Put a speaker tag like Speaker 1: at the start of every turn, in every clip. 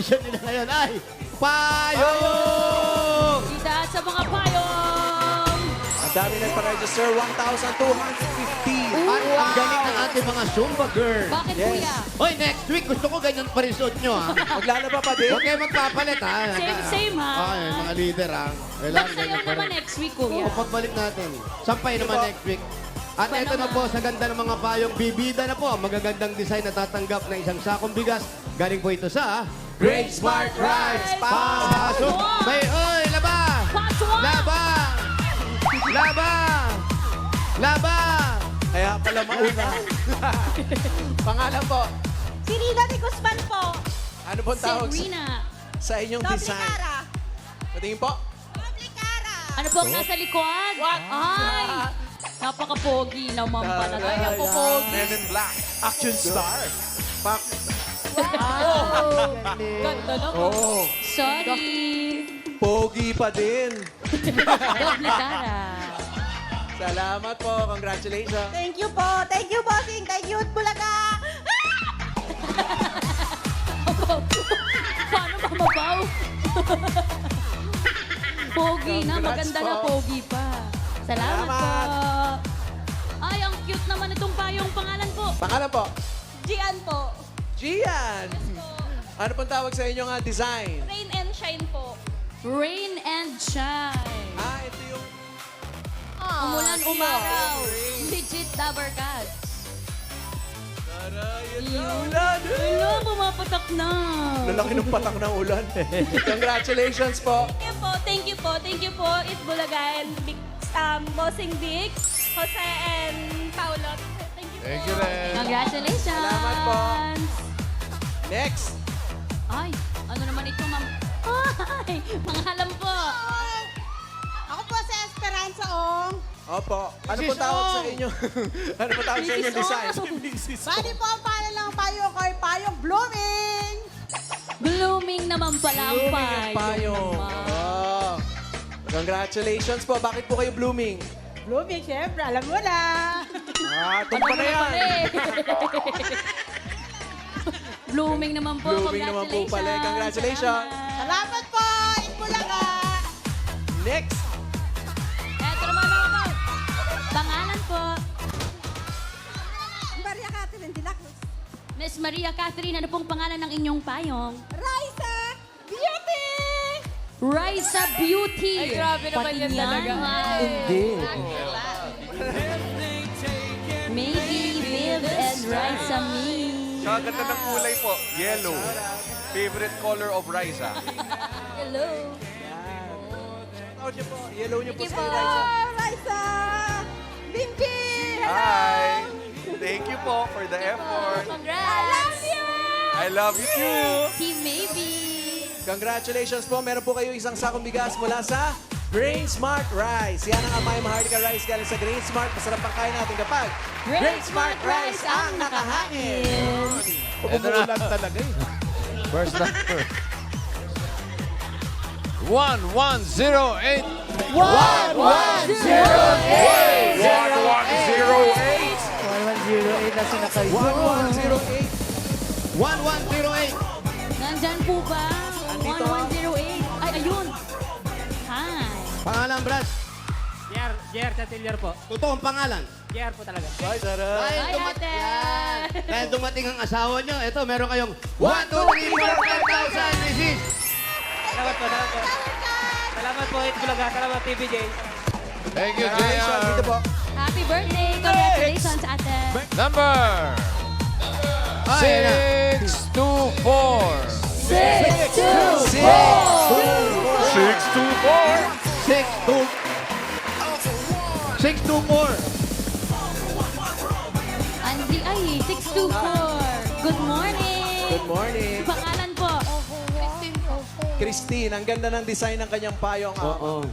Speaker 1: mission nila ngayon ay payong!
Speaker 2: Ida sa mga payong!
Speaker 3: Ang dami nagpa-register, 1,250.
Speaker 1: At ang galing ng ating mga Zumba girl.
Speaker 2: Bakit
Speaker 3: Yes.
Speaker 2: kuya?
Speaker 1: Hoy, next week gusto ko ganyan pa rin suot nyo, ha?
Speaker 3: Maglalaba pa din.
Speaker 1: Huwag kayo magpapalit, ha?
Speaker 2: Same, ha?
Speaker 1: Ay, mga leader, ha? Kailangan
Speaker 2: Nagsayaw
Speaker 1: ganyan pa
Speaker 2: naman
Speaker 1: rin.
Speaker 2: next week kuya.
Speaker 1: Oo, pagbalik natin. Sampay naman
Speaker 3: Diba?
Speaker 1: next week. At
Speaker 2: Iba
Speaker 1: ito na
Speaker 2: naman.
Speaker 1: po, sa ganda ng mga payong bibida na po, ang magagandang design na tatanggap na isang sakong bigas. Galing po ito sa
Speaker 3: Great Smart Rice.
Speaker 1: Pasok! May, oy, laba!
Speaker 2: Pasok!
Speaker 1: Laba! Laba! Laba!
Speaker 3: Kaya pala mauna. Pangalan po.
Speaker 4: Si Rina de Guzman po.
Speaker 3: Ano pong tawag
Speaker 2: Serena.
Speaker 3: sa inyong
Speaker 4: Doble
Speaker 3: design?
Speaker 4: cara.
Speaker 3: Patingin po.
Speaker 4: Doble cara.
Speaker 2: Ano po ang nasa likod? Ay! Napaka-pogi naman pala. Ay,
Speaker 3: Taray.
Speaker 2: napapogi.
Speaker 5: Men in Black. Action star.
Speaker 3: Pak.
Speaker 2: Ganda lang.
Speaker 3: Oh,
Speaker 2: Sorry.
Speaker 3: pogi pa din.
Speaker 2: Doble cara.
Speaker 3: Salamat po. Congratulations.
Speaker 4: Thank you po. Thank you, bossing. Thank you, Bulaga.
Speaker 2: Paano mamabaw? Pogi na,
Speaker 3: Congrats
Speaker 2: maganda
Speaker 3: po.
Speaker 2: na pogi pa. Salamat po.
Speaker 3: Salamat.
Speaker 2: Ay, ang cute naman itong payong pangalan po.
Speaker 3: Pangalan po.
Speaker 4: Gian po.
Speaker 3: Gian. Ano pong tawag sa inyong design?
Speaker 4: Rain and shine po.
Speaker 2: Rain and shine.
Speaker 3: Ito yung...
Speaker 2: Umulan, umaraw. Legit Dabber Cats.
Speaker 3: Ulan.
Speaker 2: Hello, pumapatak na.
Speaker 3: Lalaki ng patak ng ulan. Congratulations po.
Speaker 4: Thank you po. Thank you po. Thank you po. It's Bulaga and Big, Bossing Big, Jose and Paulo. Thank you po.
Speaker 5: Thank you rin.
Speaker 2: Congratulations.
Speaker 3: Salamat po. Next.
Speaker 2: Ay, ano naman ito, ma'am? Ay, pangalan po.
Speaker 4: Ako po si Esperanza Ong.
Speaker 3: Opo. Ano
Speaker 1: Mrs.
Speaker 3: pong tawag sa
Speaker 1: Ong.
Speaker 3: inyo? Ano pong tawag sa inyong design?
Speaker 4: Bali po ang pangalan ng payong ko ay Payong Blooming.
Speaker 2: Blooming naman pala ang
Speaker 3: Blooming ang payong.
Speaker 2: naman.
Speaker 3: Oh. Congratulations po. Bakit po kayo blooming?
Speaker 4: Blooming, syempre. Alam mo na.
Speaker 3: Tumpa na yan.
Speaker 2: Blooming naman po.
Speaker 3: Blooming naman po pala. Congratulations.
Speaker 4: Salamat po. It's Bulaga.
Speaker 3: Next.
Speaker 2: Eto naman mga po. Pangalan po.
Speaker 4: Maria Catherine de la Cruz.
Speaker 2: Miss Maria Catherine, ano pong pangalan ng inyong payong?
Speaker 4: Raisa Beauty.
Speaker 2: Raisa Beauty.
Speaker 6: Ay, grabe naman yan talaga.
Speaker 3: Hindi.
Speaker 2: Maybe Viv and Raisa Me.
Speaker 5: Kaganda ng kulay po. Yellow. Favorite color of Riza.
Speaker 2: Hello.
Speaker 3: Tawag niyo po. Yellow niyo po
Speaker 2: Thank you
Speaker 3: sa
Speaker 2: po.
Speaker 3: Eliza.
Speaker 4: Raisa Binti.
Speaker 5: Hi! Thank you po for the effort.
Speaker 2: Congrats.
Speaker 5: I love you too.
Speaker 2: Team Maybe.
Speaker 3: Congratulations po. Meron po kayo isang sakong bigas mula sa Grain Smart Rice. Yan ang Amay Maharlika Rice galing sa Grain Smart. Masarap ang kain natin kapag
Speaker 2: Grain Smart Rice ang nakahangin.
Speaker 5: Umuulan talaga eh. First number. 1108. 1108.
Speaker 3: 1108.
Speaker 1: 1108.
Speaker 2: Nandyan po ba?
Speaker 3: Andito.
Speaker 2: 1108. Ay, ayun. Hi.
Speaker 1: Pangalan, Brad.
Speaker 6: Jer Chatilier po.
Speaker 1: Totoong pangalan.
Speaker 6: Jer po talaga.
Speaker 3: Ay, sarap.
Speaker 1: Dahil,
Speaker 2: Hi, ate.
Speaker 1: dahil dumating ang asawa nyo, ito, meron kayong 1, 2, 3, 4, 5,000. This is
Speaker 6: Salamat po, salamat po. Salamat po, It's Bulaga. Salamat, TVJ.
Speaker 5: Thank you,
Speaker 3: Congratulations. Dito
Speaker 5: JR.
Speaker 3: po.
Speaker 2: Happy birthday. Congratulations, ate.
Speaker 5: Number
Speaker 1: Ay, ayan na.
Speaker 5: 624. 624.
Speaker 1: 624.
Speaker 2: Andy, ay, 624. Good morning.
Speaker 3: Good morning.
Speaker 2: Pangalan po.
Speaker 3: Christine, ang ganda ng design ng kanyang payong.
Speaker 1: Oo.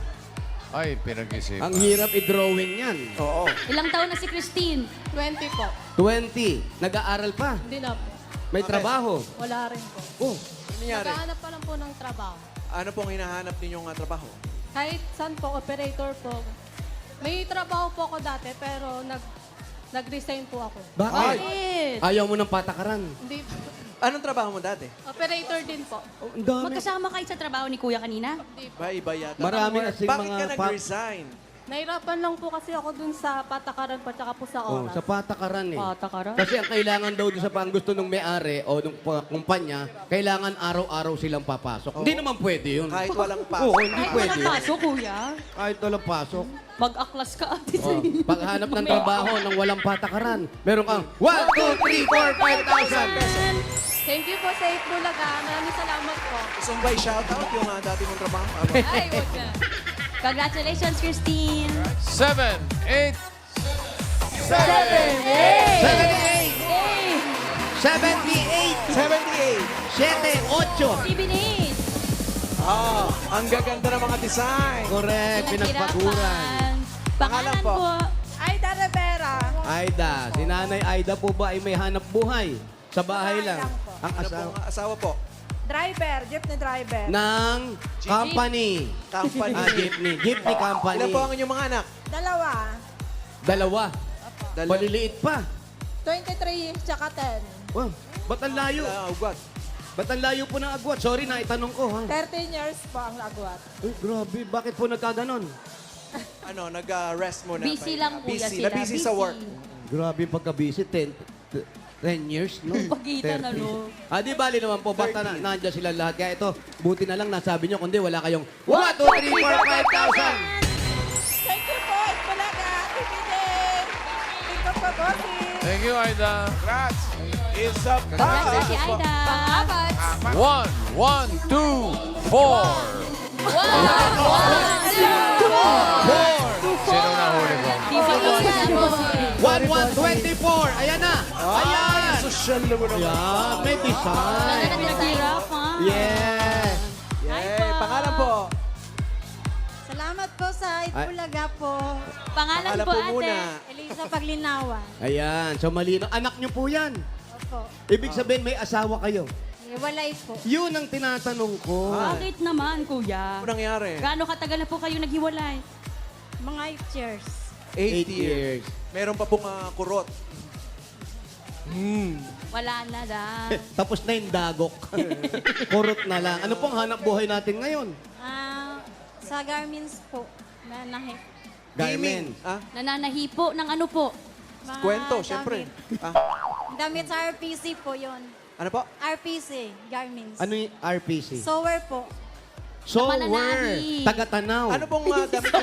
Speaker 5: Ay, pinag-isipan.
Speaker 1: Ang hirap i-drawing yan.
Speaker 3: Oo.
Speaker 2: Ilang taon na si Christine?
Speaker 6: 20 po.
Speaker 1: 20. Nag-aaral pa.
Speaker 6: Hindi na po.
Speaker 1: May trabaho.
Speaker 6: Wala rin po.
Speaker 1: Oh,
Speaker 3: Ano nangyari?
Speaker 6: Naghahanap pa lang po ng trabaho.
Speaker 3: Ano pong hinahanap ninyong trabaho?
Speaker 6: Kahit saan po, operator po. May trabaho po ako dati, pero nag-resign po ako.
Speaker 1: bakit?
Speaker 6: Bakit?
Speaker 1: Ayaw mo ng patakaran.
Speaker 6: Hindi,
Speaker 3: Anong trabaho mo dati?
Speaker 6: Operator din po.
Speaker 1: Oh, ang dami.
Speaker 2: Magkasama kayo sa trabaho ni Kuya kanina?
Speaker 3: Ba, iba yata.
Speaker 1: Marami kasing
Speaker 3: Bakit
Speaker 1: mga
Speaker 3: ka nag-resign?
Speaker 6: Nahirapan lang po kasi ako dun sa patakaran pa tsaka po sa
Speaker 1: Oh,
Speaker 6: oras.
Speaker 1: sa patakaran eh.
Speaker 2: Patakaran?
Speaker 1: Kasi ang kailangan daw doon sa pang gusto ng may-ari o ng kumpanya, kailangan araw-araw silang papasok. Hindi naman pwede yun.
Speaker 3: Kahit walang
Speaker 1: Oo,
Speaker 3: pasok.
Speaker 1: hindi
Speaker 2: Kahit
Speaker 1: pwede
Speaker 2: walang
Speaker 1: yun.
Speaker 2: pasok, Kuya.
Speaker 1: Kahit walang pasok.
Speaker 2: Mag-aklas ka ate sa
Speaker 1: Oh, paghanap ng trabaho ng walang patakaran, meron kang 1, 2, 3, 4, 5,000 pesos.
Speaker 6: Thank you po sa It Bulaga. Maraming salamat po.
Speaker 3: Gusto mo ba i-shoutout yung dati mong trabaho? Ano?
Speaker 6: Ay, wag na.
Speaker 2: Congratulations, Christine.
Speaker 5: 7, 8,
Speaker 1: 78!
Speaker 2: Hey!
Speaker 1: 78!
Speaker 3: 78.
Speaker 1: 7, 8!
Speaker 2: Sibinit!
Speaker 3: Oh, ang gaganda ng mga design.
Speaker 1: Correct, pinagpaguran.
Speaker 3: Pangalan
Speaker 2: Pangalan
Speaker 3: po?
Speaker 2: po.
Speaker 6: Aida Rivera.
Speaker 1: Aida, si Nanay Aida po ba ay may hanap buhay? Sa bahay lang. Ang
Speaker 3: Ano
Speaker 1: asawa
Speaker 3: pong asawa po?
Speaker 6: Driver, jeepney driver.
Speaker 1: ng company.
Speaker 3: Company.
Speaker 1: Jeepney. Jeepney company.
Speaker 3: Ilan po ang inyong mga anak?
Speaker 6: Dalawa.
Speaker 1: Dalawa.
Speaker 3: Dalawa.
Speaker 1: Paliliit pa.
Speaker 6: 23 tsaka 10.
Speaker 1: Wow, ba't ang layo?
Speaker 3: Ugwat.
Speaker 1: Ba't ang layo po ng agwat? Sorry na, itanong ko ha.
Speaker 6: 13 years po ang lagwat.
Speaker 1: Uy, grabe, bakit po nagkaganon?
Speaker 3: Ano, nag-rest muna.
Speaker 2: Busy lang, Kuya, sila.
Speaker 3: Busy sa work.
Speaker 1: Grabe pagka-busy, 10 years, no?
Speaker 2: Pagitan,
Speaker 1: 30.
Speaker 2: ano?
Speaker 1: Di bali naman po, basta nandiyan sila lahat. Kaya ito, buti na lang nasabi nyo, kundi wala kayong 1, 2, 3, 4, 5,000!
Speaker 6: Thank you po, It Bulaga. Ibigay. Thank you po, bossy.
Speaker 5: Thank you, Aida.
Speaker 3: Congrats! Is up.
Speaker 2: Congratulations, si Aida.
Speaker 6: Pang-apat.
Speaker 5: 1, 1, 2, 4. Sino nahuli mo?
Speaker 2: Di ba yun?
Speaker 1: 1, 1, 24! Ayan na! Ayan!
Speaker 3: Social naman naman.
Speaker 1: Ayan, may design!
Speaker 2: Sana naghirap, ha?
Speaker 1: Yes!
Speaker 3: Yeah. Pangalan po?
Speaker 6: Salamat po sa It
Speaker 1: Ay.
Speaker 6: Bulaga po.
Speaker 2: Pangalan po, ate.
Speaker 3: muna.
Speaker 6: Elisa Paglinawan.
Speaker 1: Ayan, so malino. Anak nyo po yan.
Speaker 6: Opo.
Speaker 1: Ibig sabihin, may asawa kayo.
Speaker 6: Walay po.
Speaker 1: Yun ang tinatanong ko.
Speaker 2: Bakit naman, Kuya?
Speaker 3: Ano nangyari?
Speaker 2: Gaano katagal na po kayo naghiwalay?
Speaker 6: Mga 8 years.
Speaker 3: 8 years. Meron pa pong kurot.
Speaker 2: Wala na lang.
Speaker 1: Tapos na yung dagok. Kurot na lang. Ano pong hanap buhay natin ngayon?
Speaker 6: Sa Garments po. Nanahe.
Speaker 1: Garment.
Speaker 3: Ah?
Speaker 2: Nananahi po ng ano po?
Speaker 6: Mga
Speaker 3: Kwento,
Speaker 6: damit.
Speaker 3: syempre. Ah,
Speaker 6: Damit sa RPC po yon.
Speaker 3: ano po?
Speaker 6: RPC, Garments.
Speaker 1: Ano yung RPC?
Speaker 6: Sewer po.
Speaker 1: Sower.
Speaker 2: mananahi.
Speaker 1: Taga-Tanaw.
Speaker 3: Ano pong damit?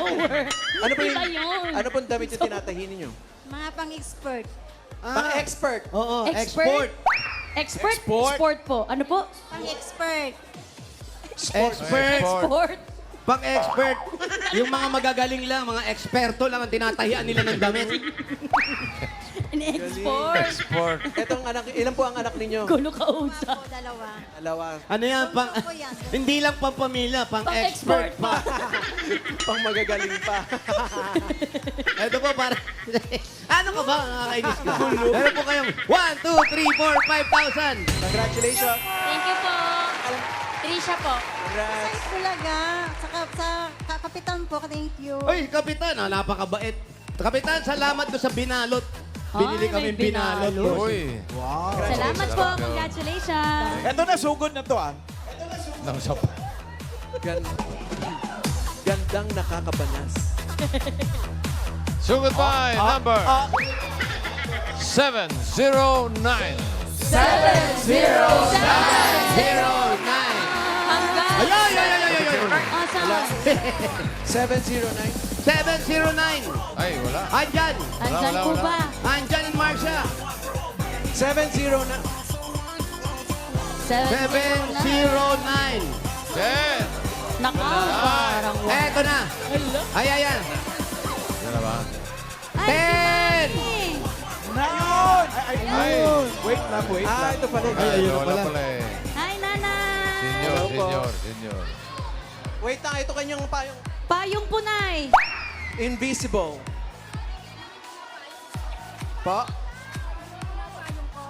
Speaker 3: Ano po
Speaker 2: Iba yun.
Speaker 3: Ano pong damit yung tinatahi ninyo?
Speaker 6: Mga pang-expert.
Speaker 3: Pang-expert.
Speaker 1: Oo,
Speaker 2: Expert?
Speaker 1: export.
Speaker 2: Expert? Sport po. Ano po?
Speaker 6: Pang-expert.
Speaker 1: Expert.
Speaker 2: Sport.
Speaker 1: Pang-expert. Yung mga magagaling lang, mga eksperto lang ang tinatahian nila ng damit.
Speaker 2: Export.
Speaker 5: Sport.
Speaker 3: Etong anak, ilan po ang anak ninyo?
Speaker 2: Gulo ka
Speaker 6: Mga
Speaker 2: usa.
Speaker 6: po, dalawa.
Speaker 3: Dalawa.
Speaker 1: Ano yan? Pang,
Speaker 6: Ano po yan?
Speaker 1: hindi lang pang pamilya, pang-expert
Speaker 2: Pang-expert
Speaker 1: pa.
Speaker 3: Pang magagaling pa.
Speaker 1: Ito po para... ano ka ba? Nakakainis ka. Meron po kayong 1, 2, 3, 4, 5,000.
Speaker 3: Congratulations.
Speaker 2: Thank you po. Trisha po.
Speaker 3: Congrats.
Speaker 6: It Bulaga. Saka sa kapitan po, thank you.
Speaker 1: Uy, Kapitan, napakabait. Kapitan, salamat doon sa binalot. Binili
Speaker 2: Ay,
Speaker 1: kami
Speaker 2: may
Speaker 1: binalot.
Speaker 2: binalot.
Speaker 1: boss.
Speaker 5: Uy.
Speaker 2: Salamat po. Congratulations.
Speaker 7: Ito na, sugod na to, ah.
Speaker 5: Nang sapa.
Speaker 3: Gandang nakakabanas.
Speaker 5: So goodbye, number 709.
Speaker 1: 09.
Speaker 2: Hanggang.
Speaker 1: Ay, ay, ay, ay, ay, ay.
Speaker 2: Awesome.
Speaker 3: 709.
Speaker 1: 709.
Speaker 5: Ay, wala.
Speaker 1: Andyan.
Speaker 2: Andyan
Speaker 5: Wala,
Speaker 2: po
Speaker 5: wala.
Speaker 2: ba?
Speaker 1: Andyan in Marcia.
Speaker 3: 709.
Speaker 1: 709.
Speaker 5: 10.
Speaker 2: Naka, parang wala.
Speaker 1: Eto na. Ay, ay, ay.
Speaker 5: Yan na ba?
Speaker 1: Ten!
Speaker 7: Ayun! Ayun! Wait lang, wait
Speaker 3: Ah,
Speaker 7: lang.
Speaker 3: ito pala.
Speaker 1: Ay, ayun na
Speaker 5: wala
Speaker 1: pala.
Speaker 5: pala eh.
Speaker 2: Hi, nanay.
Speaker 5: Senior,
Speaker 3: Hello po.
Speaker 5: senior.
Speaker 3: Wait lang, ito kanyang payong
Speaker 2: Payong punay.
Speaker 3: invisible. Pa?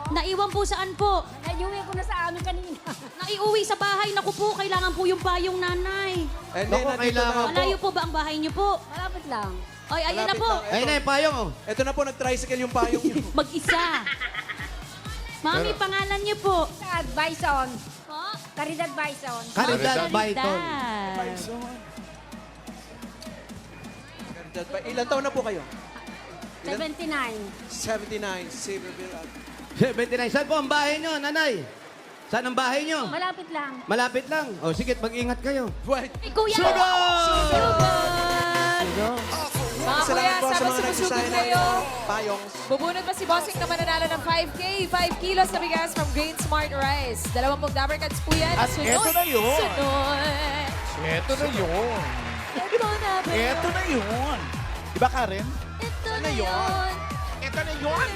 Speaker 2: Naiwan po saan po?
Speaker 6: Naiuwi ko na sa amin kanina.
Speaker 2: Naiuwi sa bahay. Naku po, kailangan po yung payong nanay.
Speaker 3: And
Speaker 1: Naku,
Speaker 3: nandito
Speaker 1: kailangan
Speaker 3: na po.
Speaker 2: Malayo po ba ang bahay niyo po?
Speaker 6: Malapit lang.
Speaker 2: Ay, ayun na
Speaker 3: Malapit
Speaker 2: po.
Speaker 3: lang.
Speaker 1: Ayun na yung payong. Oh.
Speaker 3: Ito na po, nag-tricycle yung payong niyo.
Speaker 2: Mag-isa. Mami, pangalan niyo po.
Speaker 8: Bison.
Speaker 2: Po?
Speaker 8: Caridad Bison.
Speaker 1: Caridad Baiton.
Speaker 3: Ilan taon na po kayo?
Speaker 8: 79.
Speaker 3: 79, Saberville.
Speaker 1: 79. Saan po ang bahay nyo, nanay? Saan ang bahay nyo?
Speaker 8: Malapit lang.
Speaker 1: Malapit lang. O sige, mag-ingat kayo.
Speaker 3: Wait.
Speaker 2: Kuya!
Speaker 9: Mga kuya,
Speaker 3: Salamat po sa
Speaker 9: sama
Speaker 3: mga
Speaker 9: sumusugod
Speaker 3: nagsasayan
Speaker 9: kayo.
Speaker 3: Payongs.
Speaker 9: Bubunot pa si Bossing na mananalo ng 5K, 5 kilos na bigas from Grain Smart Rice. 20 Dabber Cats po yan.
Speaker 7: At eto na yun.
Speaker 9: Sunod.
Speaker 7: Ito na yun.
Speaker 9: Ito na ba?
Speaker 7: Ito na yun. Diba, Karen?
Speaker 9: Ito na yun.
Speaker 7: Ito na yun.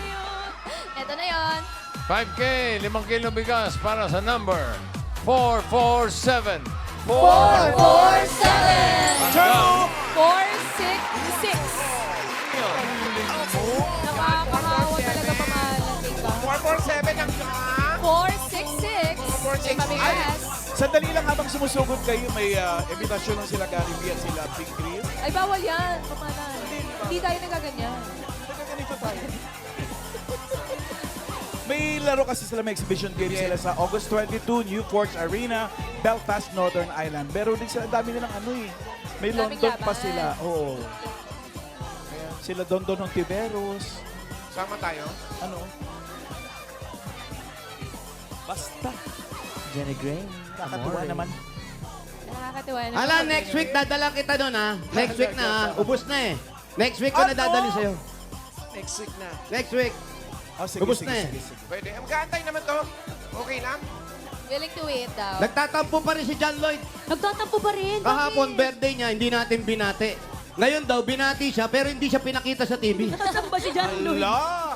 Speaker 9: Ito na yun.
Speaker 10: 5K, 5 kilong bigas para sa number 447.
Speaker 9: 447.
Speaker 7: 2.
Speaker 9: 466. Nakakahawa talaga pamahalan dito.
Speaker 7: 447 ang
Speaker 9: 466. Mabigas.
Speaker 7: Sandali lang habang sumusugod kayo, may invitation lang sila Gary B at sila Pink Chris.
Speaker 9: Ay, bawal yan. Pamahalan. Hindi tayo nagaganyan.
Speaker 7: Ganito tayo. May laro kasi sila, may exhibition game sila sa August 22, Newport Arena, Belfast, Northern Ireland. Pero din sila, dami nilang ano eh. May
Speaker 9: Daming
Speaker 7: London pa
Speaker 9: laban.
Speaker 7: sila. Oo. Ayan, sila Dondon ng Tiberos.
Speaker 5: Sama tayo.
Speaker 7: Ano? Basta.
Speaker 1: Jenny Gray.
Speaker 7: Nakakatuwa naman.
Speaker 9: Nakakatuwa na.
Speaker 1: Alam, next week dadala kita doon ha. Next week na ha. Ubus na eh. Next week ko na dadali sa'yo.
Speaker 3: Next week na.
Speaker 1: Next week.
Speaker 7: Oh, sige,
Speaker 1: Ubus
Speaker 7: sige,
Speaker 1: na eh.
Speaker 7: sige, sige.
Speaker 5: Pwede. Mag-aantay naman to. Okay lang?
Speaker 9: Willing to wait daw.
Speaker 1: Nagtatampo pa rin si John Lloyd.
Speaker 2: Nagtatampo pa rin.
Speaker 1: Kahapon, birthday niya, hindi natin binati. Ngayon daw, binati siya, pero hindi siya pinakita sa TV.
Speaker 2: Nasaan ba si John Lloyd?
Speaker 7: Ala!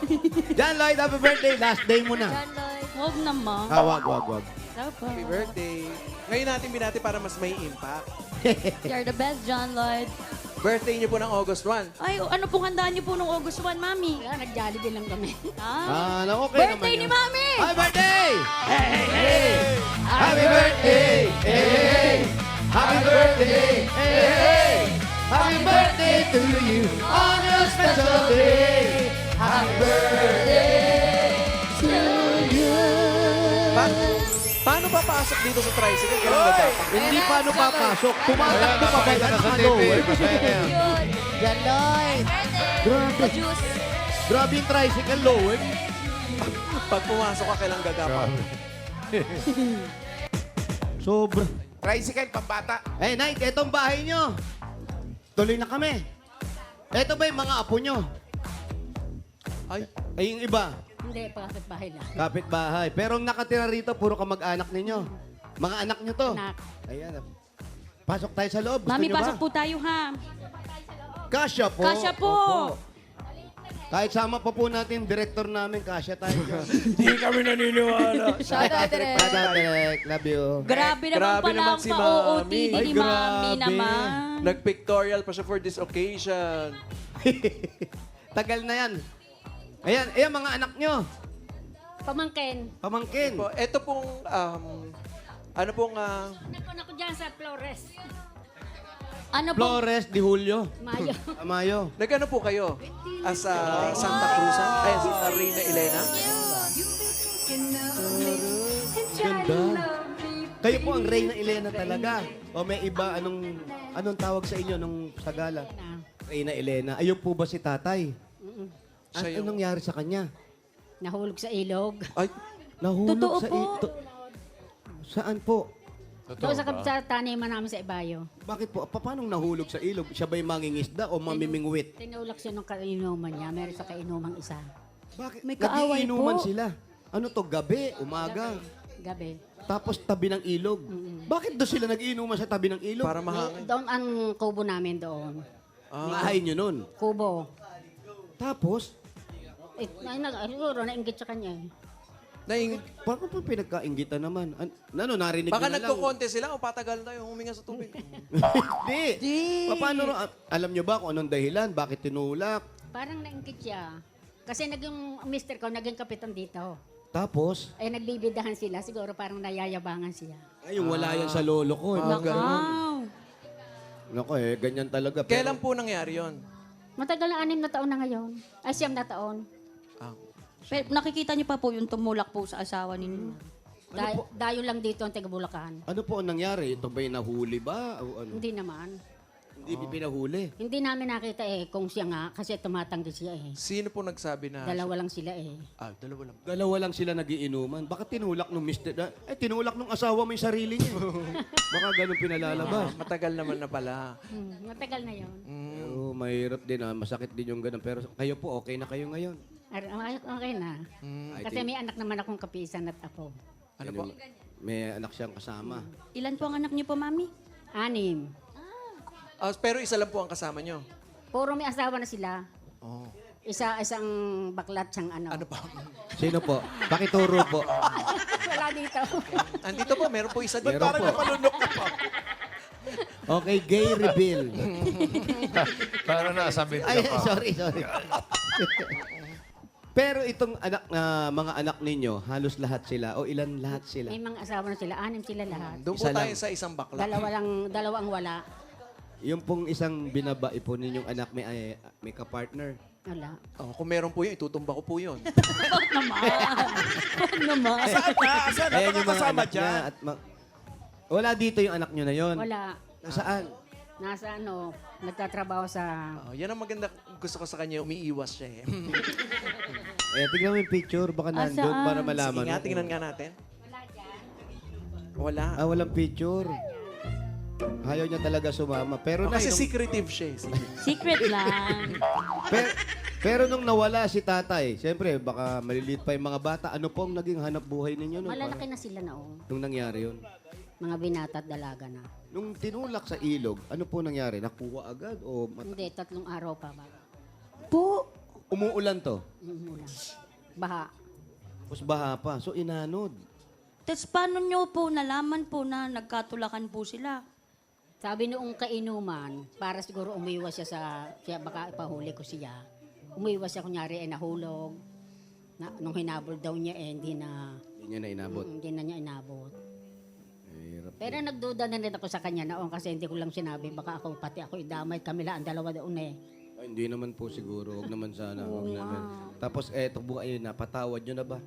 Speaker 1: John Lloyd, happy birthday. Last day mo na.
Speaker 2: Huwag naman.
Speaker 1: Wag.
Speaker 3: Happy birthday. Ngayon natin binati para mas may impact.
Speaker 2: You're the best, John Lloyd.
Speaker 3: Birthday niyo po ng August 1.
Speaker 2: Ay, ano pong handaan niyo po nung August 1, Mami?
Speaker 8: Kaya nag-jollibee lang kami.
Speaker 2: Ah,
Speaker 1: Okay
Speaker 2: birthday ni
Speaker 1: naman yun.
Speaker 2: Mami!
Speaker 1: Happy birthday! Hey! Happy birthday! Hey! Happy birthday! Hey! Happy birthday to you on your special day! Happy birthday to you!
Speaker 3: Paano papasok dito sa tricycle? Kailangan gagapang.
Speaker 1: Hindi paano papasok. Tumatakbo pa ba yan
Speaker 10: Sa
Speaker 1: ang
Speaker 10: TV.
Speaker 1: lower?
Speaker 10: Masaya na yan.
Speaker 1: John Lloyd! Grabe. Grabe yung tricycle lower.
Speaker 3: Pag pumasok ka, kailangan gagapang.
Speaker 1: Sobra.
Speaker 5: Tricycle, pambata.
Speaker 1: Eh, Night, etong bahay nyo. Tuloy na kami. Eto ba yung mga apo nyo?
Speaker 3: Ay,
Speaker 1: Ay, yung iba.
Speaker 8: Hindi, pakapit-bahay lang.
Speaker 1: Kapit-bahay. Pero ang nakatira rito, puro kamag-anak ninyo. Mga anak nyo to.
Speaker 8: Anak.
Speaker 1: Ayan. Pasok tayo sa loob. Gusto
Speaker 2: Mami,
Speaker 1: nyo ba?
Speaker 2: pasok po tayo, ha?
Speaker 1: Kasya po.
Speaker 2: Kasya po.
Speaker 1: Opo. Kahit sama pa po natin, director namin, kasya tayo.
Speaker 7: Hindi kami naniniwala.
Speaker 9: Shout out, Direk.
Speaker 1: Direct. Love you.
Speaker 2: Grabe naman
Speaker 3: Grabe
Speaker 2: pala
Speaker 3: naman
Speaker 2: ang
Speaker 3: si
Speaker 2: pa-OOTD
Speaker 3: Mami.
Speaker 1: Ay,
Speaker 2: ni Mami
Speaker 1: grabe.
Speaker 2: naman.
Speaker 3: nag-pictorial pa siya for this occasion.
Speaker 1: Tagal na yan. Ayan, mga anak nyo.
Speaker 8: Pamangkin.
Speaker 1: Pamangkin.
Speaker 3: Ito pong, ano pong,
Speaker 8: Naku dyan sa Flores.
Speaker 2: Ano po?
Speaker 1: Flores de Julio.
Speaker 8: Mayo.
Speaker 1: Amayo.
Speaker 3: nag-ano po kayo? As Santa Cruz, ay Santa Rina Elena?
Speaker 1: Ganda. Kayo po ang Reyna Elena talaga. O may iba, anong tawag sa inyo nung sagala? Reyna Elena. Ayun po ba si tatay? At
Speaker 3: Siya yung-
Speaker 1: anong nangyari sa kanya?
Speaker 8: Nahulog sa ilog.
Speaker 3: Ay,
Speaker 1: Nahulog
Speaker 2: Totoo
Speaker 1: sa
Speaker 2: po.
Speaker 1: Saan po?
Speaker 8: Doon sa taniman namin sa Ibayo.
Speaker 1: Bakit po? Paano nahulog sa ilog? Siya ba'y mangingisda o mamimingwit?
Speaker 8: Tinulak siya ng kainuman niya. Meron sa kainumang isa.
Speaker 1: Bakit?
Speaker 2: May kaaway
Speaker 1: Nagiinuman
Speaker 2: po.
Speaker 1: sila. Ano to? Gabi? Umaga?
Speaker 8: Gabi.
Speaker 1: Tapos tabi ng ilog? Bakit doon sila nagiinuman sa tabi ng ilog?
Speaker 3: para mahangin.
Speaker 8: Doon ang kubo namin doon.
Speaker 1: Bahay nyo nun.
Speaker 8: Kubo.
Speaker 1: Tapos,
Speaker 8: Siguro nainggit sa kanya eh.
Speaker 1: bakit po pinagkaingitan naman? Narinig
Speaker 3: Baka
Speaker 1: nyo na lang.
Speaker 3: nagkukonte sila o patagal tayo huminga sa tubig.
Speaker 1: Hindi. Paano, alam nyo ba kung anong dahilan? Bakit tinulak?
Speaker 8: Parang nainggit siya. Kasi naging mister ko, naging kapitan dito.
Speaker 1: Tapos,
Speaker 8: Ay nagbibidahan sila. Siguro parang nayayabangan siya.
Speaker 1: ay, yung wala yan sa lolo ko.
Speaker 2: Wow.
Speaker 1: Nako ganyan talaga.
Speaker 3: Kailan po nangyari yon?
Speaker 8: Matagal na 6 na taon na ngayon. Ay 7 na taon.
Speaker 2: Pero nakikita niyo pa po yung tumulak po sa asawa ninyo.
Speaker 8: Dayo lang dito ang taga Bulacan.
Speaker 1: Ano po ang nangyari? Ito ba'y nahuli ba? O ano?
Speaker 8: Hindi naman.
Speaker 1: Hindi pinahuli.
Speaker 8: Hindi namin nakita kung siya nga kasi tumatanggi siya
Speaker 3: Sino po nagsabi na...
Speaker 8: Dalawa lang sila
Speaker 3: dalawa lang.
Speaker 1: Dalawa lang sila nagiinuman. Baka tinulak nung mister. Tinulak nung asawa mo yung sarili niya. Baka ganun pinalalabas.
Speaker 3: Matagal naman na pala.
Speaker 8: Matagal na yon.
Speaker 1: Pero mahirap din masakit din yung ganun. Pero kayo po, okay na kayo ngayon.
Speaker 8: Okay na.
Speaker 1: I
Speaker 8: Kasi
Speaker 1: think-
Speaker 8: may anak naman akong kapisan at apo.
Speaker 3: Ano po?
Speaker 1: May anak siyang kasama.
Speaker 2: Ilan po ang anak niyo po, Mami?
Speaker 8: 6.
Speaker 3: Pero isa lang po ang kasama nyo.
Speaker 8: Puro may asawa na sila.
Speaker 3: Oh.
Speaker 8: Isang baklat siyang ano.
Speaker 3: Ano pa?
Speaker 1: Sino po? Pakituro po.
Speaker 8: Wala dito.
Speaker 3: Andito po, meron po isa dito.
Speaker 1: Meron
Speaker 7: Parang
Speaker 1: po.
Speaker 7: napalunok ka pa.
Speaker 1: Okay, gay reveal.
Speaker 10: Para nasabi ka
Speaker 1: Ay,
Speaker 10: pa.
Speaker 1: sorry. Pero itong anak mga anak ninyo, halos lahat sila o ilan lahat sila?
Speaker 8: May mga asawa na sila. 6 sila lahat.
Speaker 3: Doon po
Speaker 1: Isa
Speaker 3: tayo
Speaker 1: lang.
Speaker 3: sa isang bakla.
Speaker 8: Dalawang wala.
Speaker 1: Yung pong isang binabae po ninyong anak may ka-partner.
Speaker 8: Wala.
Speaker 3: Kung meron po yun, itutumba ko po yun.
Speaker 2: Huwag naman.
Speaker 7: Saan na? Saan na?
Speaker 1: Ayan yung mga
Speaker 7: Makakasama
Speaker 1: anak niya.
Speaker 7: dyan.
Speaker 1: At wala dito yung anak nyo na yon.
Speaker 8: Wala.
Speaker 1: Nasaan?
Speaker 8: Nasa nagtatrabaho sa...
Speaker 3: Yan ang maganda gusto ko sa kanya, umiiwas siya eh.
Speaker 1: Tignan mo yung picture, baka nandun
Speaker 2: saan?
Speaker 1: para malaman.
Speaker 3: Sige nga,
Speaker 1: mo.
Speaker 3: tingnan nga natin. Wala.
Speaker 1: Walang picture. Ayaw niya talaga sumama. Pero
Speaker 3: Kasi
Speaker 1: nung-
Speaker 3: secretive siya eh.
Speaker 2: Secret lang.
Speaker 1: pero nung nawala si tatay, siyempre, baka maliliit pa yung mga bata. Ano pong naging hanap buhay ninyo?
Speaker 8: Malalaki na sila noon.
Speaker 1: Nung nangyari yun?
Speaker 8: Mga binata at dalaga na.
Speaker 1: Nung tinulak sa ilog, ano po nangyari? Nakuha agad o
Speaker 8: Hindi, 3 araw pa ba?
Speaker 1: po? Umuulan to.
Speaker 8: Mula. Baha.
Speaker 1: Tapos baha pa. So inanod.
Speaker 2: Tapos paano niyo po nalaman po na nagkatulakan po sila?
Speaker 8: Sabi noong kainuman, para siguro umiwas siya baka ipahuli ko siya. Umiwas siya, kunyari nahulog. Nung hinabol daw niya hindi na...
Speaker 1: Hindi niya na inabot.
Speaker 8: Hindi na niya inabot.
Speaker 1: Hirap.
Speaker 8: Pero nagduda na rin ako sa kanya noon kasi hindi ko lang sinabi. Baka pati ako idamay. Kami lang, ang dalawa doon
Speaker 1: Ay, hindi naman po siguro. Huwag naman sana. Huwag naman. Tapos eto buhay na, patawad nyo na ba?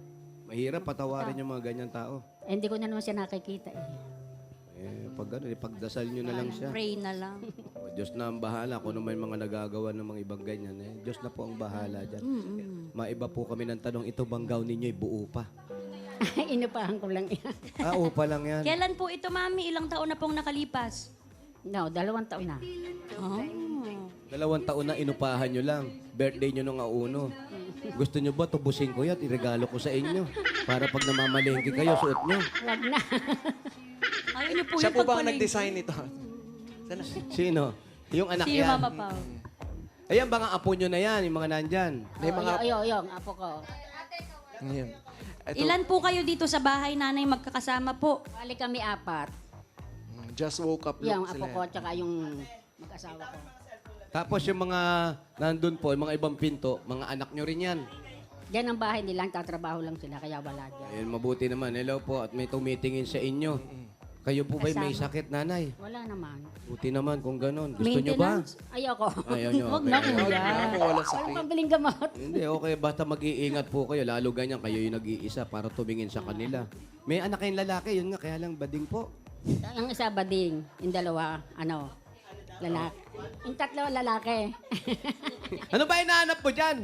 Speaker 1: Mahirap patawarin yung mga ganyan tao.
Speaker 8: Hindi ko na naman siya nakikita
Speaker 1: Pag gano'n, ipagdasal nyo na lang siya.
Speaker 2: Pray na lang.
Speaker 1: O, Diyos na ang bahala kung ano may mga nagagawa ng mga ibang ganyan. Diyos na po ang bahala dyan. Maiba po kami ng tanong, ito bang gown ninyo'y buo pa?
Speaker 8: Inupahan ko lang yan.
Speaker 1: Upa lang yan.
Speaker 2: Kailan po ito, Mami? Ilang taon na pong nakalipas?
Speaker 8: No, 2 taon na.
Speaker 2: Oh.
Speaker 1: 2 taon na inupahan nyo lang. Birthday nyo nung auno. Gusto nyo ba tubusin ko yan? Iregalo ko sa inyo. Para pag namamalengke kayo, suot nyo.
Speaker 8: Wag na.
Speaker 2: Ayaw niyo po
Speaker 3: Siya
Speaker 2: yung
Speaker 3: po ba ang
Speaker 2: pagpalay.
Speaker 3: nag-design nito? Sana?
Speaker 1: Sino? Yung anak
Speaker 2: Si
Speaker 1: yan.
Speaker 2: Mama Pao.
Speaker 1: Ayan, mga apo nyo na yan, yung mga nandyan.
Speaker 3: May mga...
Speaker 8: Yung apo ko.
Speaker 3: Yan. Ito,
Speaker 2: Ilan po kayo dito sa bahay, nanay, magkakasama po?
Speaker 8: Bali kami 4.
Speaker 3: just woke up look
Speaker 8: Yung
Speaker 3: sila.
Speaker 8: apo ko, tsaka yung mag-asawa ko.
Speaker 1: Tapos yung mga nandun po, yung mga ibang pinto, mga anak nyo rin yan.
Speaker 8: Diyan ang bahay nila, tatrabaho lang sila, kaya wala dyan.
Speaker 1: Ayan, mabuti naman. Hello po, at may tumitingin sa inyo. Kayo po ba'y may sakit, nanay?
Speaker 8: Wala naman.
Speaker 1: Buti naman kung ganon. Gusto nyo ba?
Speaker 2: Maintenance?
Speaker 8: Ayoko.
Speaker 1: Ayaw nyo.
Speaker 2: Huwag
Speaker 1: okay.
Speaker 2: na, kuya.
Speaker 3: Ako walang
Speaker 8: Walang
Speaker 3: sakit.
Speaker 8: pambiling gamot.
Speaker 1: Hindi, okay. Basta mag-iingat po kayo. Lalo ganyan, kayo yung nag-iisa para tumingin sa kanila. May anak kayong lalaki, yun nga, kaya lang bading po.
Speaker 8: Ang isa bading, yung dalawa, lalaki. Yung 3 lalaki.
Speaker 1: Ano ba hinahanap mo dyan?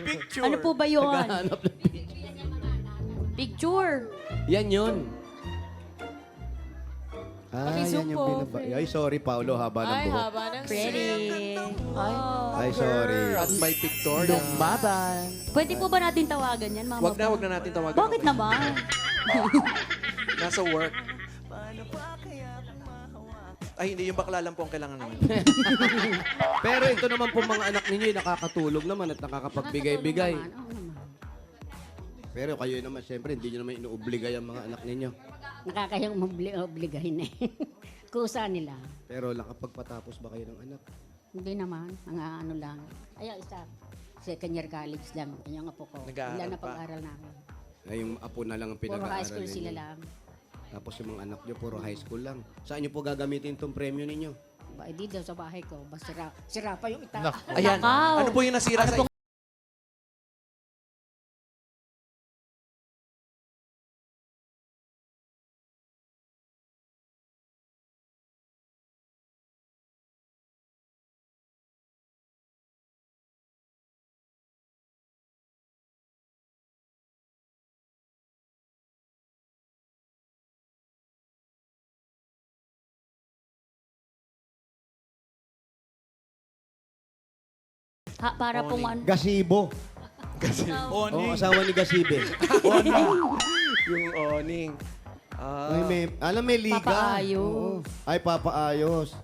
Speaker 7: Picture.
Speaker 2: Ano po ba yun?
Speaker 1: Naghahanap ng
Speaker 2: Picture.
Speaker 1: Yan yun.
Speaker 6: Pakizoom
Speaker 1: yan yung
Speaker 6: po,
Speaker 1: binaba. Ay, sorry, Paolo. Haba ng buhok.
Speaker 6: haba ng
Speaker 2: Pretty.
Speaker 1: Ay, sorry.
Speaker 3: At may pictorial.
Speaker 2: Pwede po ba natin tawagan yan, Mama
Speaker 3: Wag na,
Speaker 2: Pao?
Speaker 3: wag na natin tawagan.
Speaker 2: Bakit
Speaker 3: Okay.
Speaker 2: naman?
Speaker 3: Nasa work. Ay, hindi. Yung bakla lang po ang kailangan naman.
Speaker 1: Pero ito naman po mga anak ninyo, nakakatulog naman at nakakapagbigay-bigay.
Speaker 8: Oo naman.
Speaker 1: Pero kayo naman, siyempre, hindi nyo naman inuobligay ang mga anak ninyo.
Speaker 8: Nakakayang obligahin Kusa nila.
Speaker 1: Pero nakapagpatapos ba kayo ng anak?
Speaker 8: Hindi naman. Mga ano lang. Ay, isa. Second year college lang. Yan yung apo ko.
Speaker 3: Nag-aaral
Speaker 8: Wala na
Speaker 3: pa.
Speaker 8: pag-aral namin.
Speaker 1: Ay, yung apo na lang ang
Speaker 8: Puro
Speaker 1: pinag-aaral
Speaker 8: high school
Speaker 1: ninyo.
Speaker 8: sila lang.
Speaker 1: Tapos yung mga anak nyo, puro high school lang. Saan nyo po gagamitin itong premyo ninyo?
Speaker 8: Ba, di daw sa bahay ko. Basta sira pa yung ita.
Speaker 3: Ayan.
Speaker 2: Nakaw.
Speaker 3: Ano po yung nasira sa
Speaker 2: Para pong ano.
Speaker 1: Gasibo. Oo,
Speaker 7: Oni.
Speaker 1: asawa ni Gasibe.
Speaker 3: Yung awning.
Speaker 1: May liga.
Speaker 2: Papaayos.
Speaker 1: Oo. Ay, papaayos.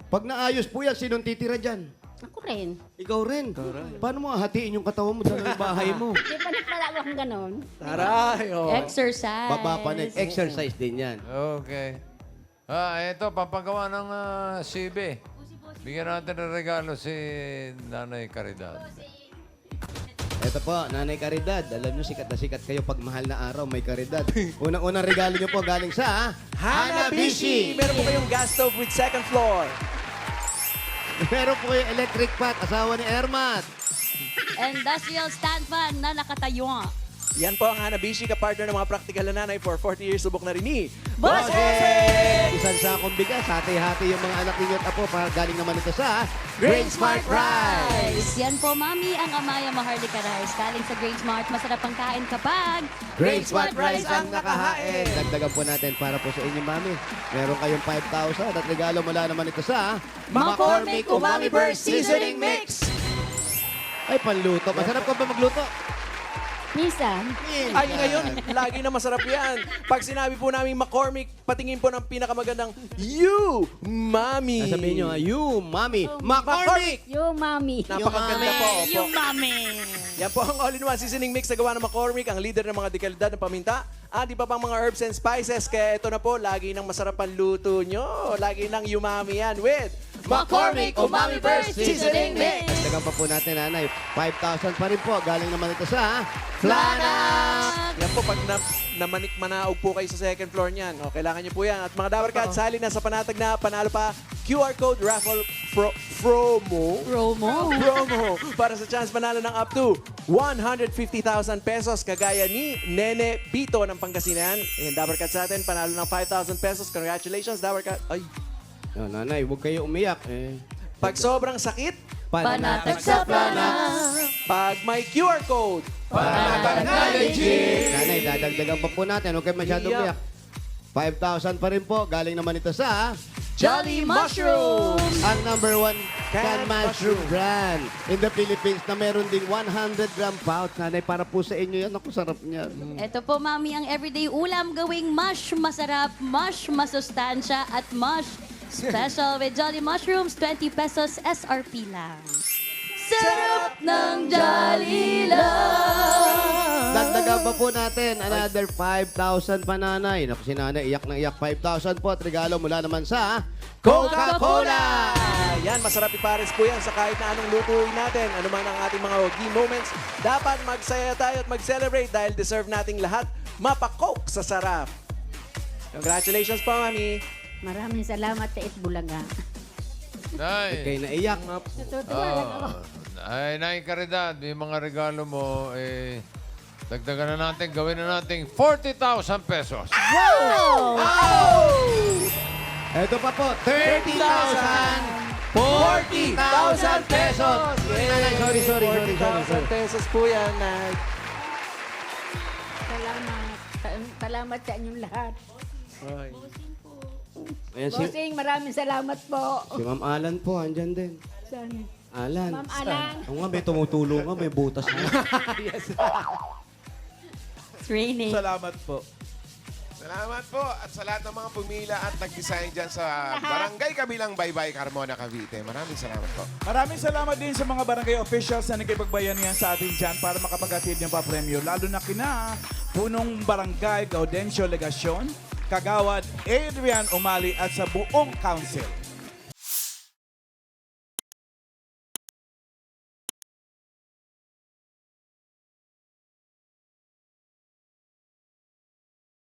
Speaker 1: Pag naayos po yan, sinong titira dyan?
Speaker 8: Ako rin.
Speaker 1: Ikaw rin. Paano mo hatiin yung katawan mo sa bahay mo?
Speaker 8: Di ba nagpalawa akong ganon?
Speaker 3: Taray! Oh.
Speaker 2: Exercise.
Speaker 1: Baba pa na. Exercise din yan.
Speaker 10: Okay. Ito, papagawa ng CB. Bigyan natin ng regalo si Nanay Caridad.
Speaker 1: Ito po, Nanay Caridad. Alam nyo, sikat na sikat kayo pag mahal na araw, may Caridad. Unang-unang regalo nyo po galing sa
Speaker 3: Hanabishi! Meron po kayong gas stove with second floor.
Speaker 1: Meron po kayong electric pot, asawa ni Ermat.
Speaker 2: Industrial stand fan na nakatayo.
Speaker 3: Yan po ang Hanabishi, kapartner ng mga praktikal na nanay for 40 years subok na rin ni
Speaker 2: Boss
Speaker 1: Isang sakong bigas, hati-hati yung mga anak ninyo at apo para galing naman ito sa
Speaker 3: Grain Smart Rice!
Speaker 2: Yan po, Mami, ang Amaya Maharlika Rice. Galing sa Grain Smart, masarap ang kain kapag
Speaker 1: Grain Smart Rice ang nakahain. Dagdagan po natin para po sa inyo, Mami. Meron kayong 5,000 at regalo mula naman ito sa
Speaker 2: McCormick Umami Burst
Speaker 3: Seasoning Mix!
Speaker 1: Ay, panluto. Masarap ka ba magluto?
Speaker 8: Minsan,
Speaker 3: Ay, ngayon, lagi na masarap yan. Pag sinabi po namin McCormick, patingin po ng pinakamagandang You, Mami!
Speaker 1: Sabihin nyo, you, Mami, McCormick!
Speaker 8: yung mami.
Speaker 3: Napakaganda po. Opo.
Speaker 2: yung Mami.
Speaker 3: Yan po ang all-in-one seasoning mix na gawa ng McCormick, ang leader ng mga dekalidad ng paminta. At iba pang mga herbs and spices. Kaya ito na po, lagi nang masarap ang luto nyo. Lagi nang umami yan with
Speaker 2: McCormick Umami Burst Seasoning Mix.
Speaker 1: Dagdagan pa po natin, Nanay. 5,000 pa rin po. Galing naman ito sa Flanax!
Speaker 3: Yan po, pag namanik-manaog po kayo sa second floor niyan, o, kailangan nyo po yan. At mga Dabar Cats, sali na sa panatag na panalo pa QR code raffle promo para sa chance manalo ng up to 150,000 pesos kagaya ni Nene Bito ng Pangasinan. Ayan, Dabar Cats sa atin, panalo ng 5,000 pesos. Congratulations, Dabar Cats. Ay,
Speaker 1: Nanay, huwag kayo umiyak.
Speaker 3: pag sobrang sakit,
Speaker 2: Panatag sa Flanax.
Speaker 3: pag may QR code,
Speaker 1: Nanay, dadagdagan pa po natin. Huwag kayo masyadong
Speaker 3: Yeah.
Speaker 1: umiyak. 5,000 pa rin po. Galing naman ito sa
Speaker 3: Jolly Mushrooms!
Speaker 1: ang #1
Speaker 3: Canned
Speaker 1: canned mushroom brand in the Philippines na meron ding 100-gram pouch. Nanay, para po sa inyo yan. Ako, sarap niyan.
Speaker 2: Ito po, Mami, ang everyday ulam gawing mush masarap, mush masustansya, at mush special with Jolly Mushrooms, 20 pesos SRP lang. Sarap ng Jolly lang!
Speaker 1: Dagdagan pa po natin another 5,000 pa, Nanay. Naku, si Nanay, iyak na iyak. 5,000 po at regalo mula naman sa Coca-Cola!
Speaker 3: Yan, masarap ipares po yan sa kahit na anong lutuin natin. Ano man ang ating mga key moments, dapat magsaya tayo at mag-celebrate dahil deserve nating lahat mapakoke sa sarap. Congratulations po, Mami.
Speaker 8: Maraming salamat sa Itbulaga.
Speaker 10: Nay,
Speaker 1: Kayo naiyak.
Speaker 10: ay, Nay Caridad, may mga regalo mo, dagdagan na natin, gawin na natin 40,000 pesos.
Speaker 1: Ito pa po, 30,000!
Speaker 3: 40,000 pesos!
Speaker 1: Nanay, sorry.
Speaker 3: 40,000 pesos po yan.
Speaker 8: Salamat. Salamat sa inyong lahat.
Speaker 3: Ay.
Speaker 1: Ayan, si
Speaker 8: Bossing, maraming salamat po.
Speaker 1: Ma'am Alan po, andyan din.
Speaker 8: Saan?
Speaker 1: Alan.
Speaker 8: Ma'am Alan.
Speaker 1: Oo nga, may tumutulong nga, may butas na.
Speaker 2: It's raining.
Speaker 7: Salamat po.
Speaker 5: Salamat po at sa lahat ng mga pumila at nag-design dyan sa Barangay Kabilang Baybay, Carmona, Cavite. Maraming salamat po.
Speaker 7: Maraming salamat din sa mga barangay officials na nagkipagbayanihan sa atin dyan para makapaghatid ng pa-premyo. Lalo na kina Punong Barangay Gaudencio Legasyon, Kagawad Adrian Umali at sa buong council.